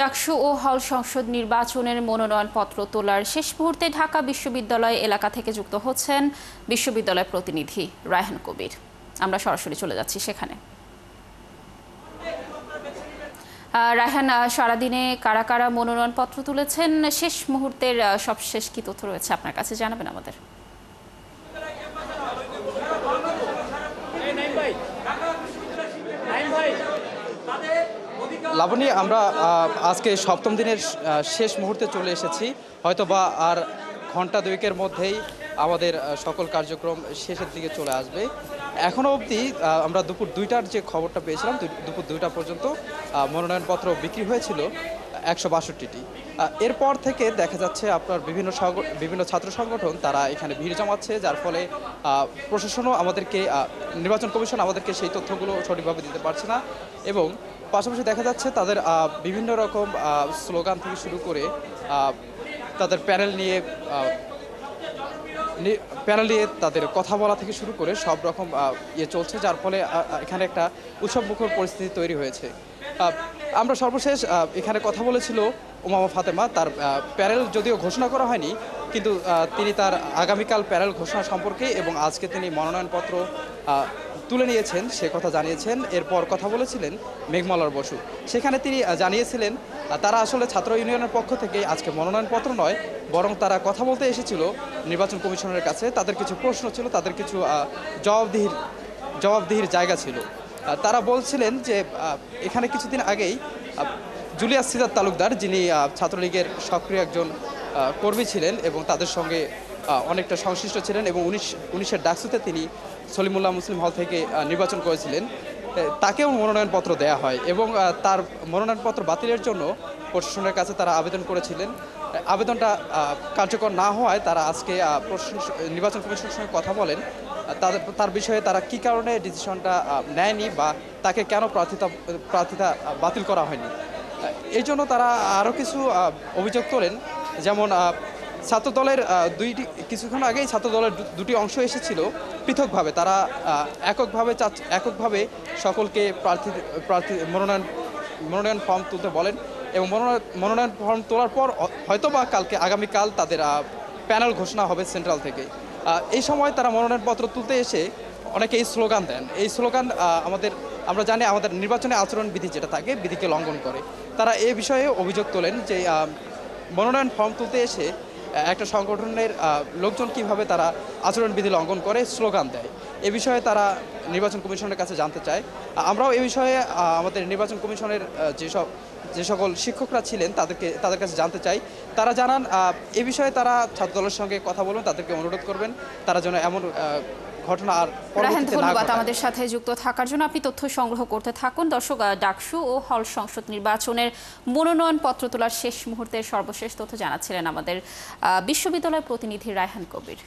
ডাকসু ও হল সংসদ নির্বাচনের মনোনয়নপত্র তোলার শেষ মুহূর্তে ঢাকা বিশ্ববিদ্যালয় এলাকা থেকে যুক্ত হচ্ছেন বিশ্ববিদ্যালয় প্রতিনিধি রায়হান কবির। আমরা সরাসরি চলে যাচ্ছি সেখানে। রায়হান, সারাদিনে কারা কারা মনোনয়নপত্র তুলেছেন, শেষ মুহূর্তের সবশেষ কি তথ্য রয়েছে আপনার কাছে জানাবেন আমাদের। লাবণী, আমরা আজকে সপ্তম দিনের শেষ মুহূর্তে চলে এসেছি। হয়তোবা আর ঘন্টা দুয়েকের মধ্যেই আমাদের সকল কার্যক্রম শেষের দিকে চলে আসবে। এখনও অবধি আমরা দুপুর ২টার যে খবরটা পেয়েছিলাম, দুপুর ২টা পর্যন্ত মনোনয়নপত্র বিক্রি হয়েছিল ১৬২টি। এরপর থেকে দেখা যাচ্ছে আপনার বিভিন্ন ছাত্র সংগঠন তারা এখানে ভিড় জমাচ্ছে, যার ফলে প্রশাসনও আমাদেরকে, নির্বাচন কমিশন আমাদেরকে সেই তথ্যগুলো সঠিকভাবে দিতে পারছে না। এবং পাশাপাশি দেখা যাচ্ছে তাদের বিভিন্ন রকম স্লোগান থেকে শুরু করে তাদের প্যানেল নিয়ে তাদের কথা বলা থেকে শুরু করে সব রকম চলছে, যার ফলে এখানে একটা উৎসবমুখর পরিস্থিতি তৈরি হয়েছে। আমরা সর্বশেষ এখানে কথা বলেছিল উমামা ফাতেমা। তার প্যানেল যদিও ঘোষণা করা হয়নি, কিন্তু তিনি তার আগামীকাল প্যানেল ঘোষণা সম্পর্কে এবং আজকে তিনি মনোনয়নপত্র তুলে নিয়েছেন সে কথা জানিয়েছেন। এরপর কথা বলেছিলেন মেঘমালার বসু। সেখানে তিনি জানিয়েছিলেন তারা আসলে ছাত্র ইউনিয়নের পক্ষ থেকে আজকে মনোনয়নপত্র নয়, বরং তারা কথা বলতে এসেছিল নির্বাচন কমিশনের কাছে। তাদের কিছু প্রশ্ন ছিল, তাদের কিছু জবাবদিহির জায়গা ছিল। তারা বলছিলেন যে এখানে কিছুদিন আগেই জুলিয়াস সিজার তালুকদার, যিনি ছাত্রলীগের সক্রিয় একজন কর্মী ছিলেন এবং তাদের সঙ্গে অনেকটা সংশ্লিষ্ট ছিলেন এবং 19-এর ডাকসুতে তিনি সলিমুল্লাহ মুসলিম হল থেকে নির্বাচন করেছিলেন, তাকেও মনোনয়নপত্র দেওয়া হয় এবং তার মনোনয়নপত্র বাতিলের জন্য প্রশাসনের কাছে তারা আবেদন করেছিলেন। আবেদনটা কার্যকর না হওয়ায় তারা আজকে নির্বাচন কমিশনের সঙ্গে কথা বলেন। তার বিষয়ে তারা কী কারণে ডিসিশনটা নেয়নি বা তাকে কেন প্রার্থিতা বাতিল করা হয়নি, এই জন্য তারা আরও কিছু অভিযোগ তোলেন। যেমন ছাত্রদলের কিছুক্ষণ আগেই ছাত্রদলের দুটি অংশ এসেছিল পৃথকভাবে। তারা এককভাবে সকলকে প্রার্থী মনোনয়ন ফর্ম তুলতে বলেন এবং মনোনয়ন ফর্ম তোলার পর হয়তোবা আগামীকাল তাদের প্যানেল ঘোষণা হবে সেন্ট্রাল থেকে। এই সময় তারা মনোনয়নপত্র তুলতে এসে অনেকে এই স্লোগান দেন। এই স্লোগান আমরা জানি আমাদের নির্বাচনে আচরণবিধি যেটা থাকে, বিধিকে লঙ্ঘন করে। তারা এই বিষয়ে অভিযোগ তোলেন যে মনোনয়ন ফর্ম তুলতে এসে একটা সংগঠনের লোকজন কিভাবে তারা আচরণবিধি লঙ্ঘন করে স্লোগান দেয়, এ বিষয়ে তারা নির্বাচন কমিশনের কাছে জানতে চায়। আমরাও এই বিষয়ে আমাদের নির্বাচন কমিশনের যে সকল শিক্ষকরা ছিলেন তাদের কাছে জানতে চাই। তারা জানান এ বিষয়ে তারা ছাত্রদলের সঙ্গে কথা বলবেন, তাদেরকে অনুরোধ করবেন তারা যেন এমন ঘটনা আর পরবর্তীতে না ঘটায়। ধন্যবাদ আমাদের সাথে যুক্ত থাকার জন্য। আপনি তথ্য সংগ্রহ করতে থাকুন। দর্শক, ডাকসু ও হল সংসদ নির্বাচনের মনোনয়নপত্র তোলার শেষ মুহূর্তের সর্বশেষ তথ্য জানাচ্ছিলেন আমাদের বিশ্ববিদ্যালয় প্রতিনিধি রায়হান কবির।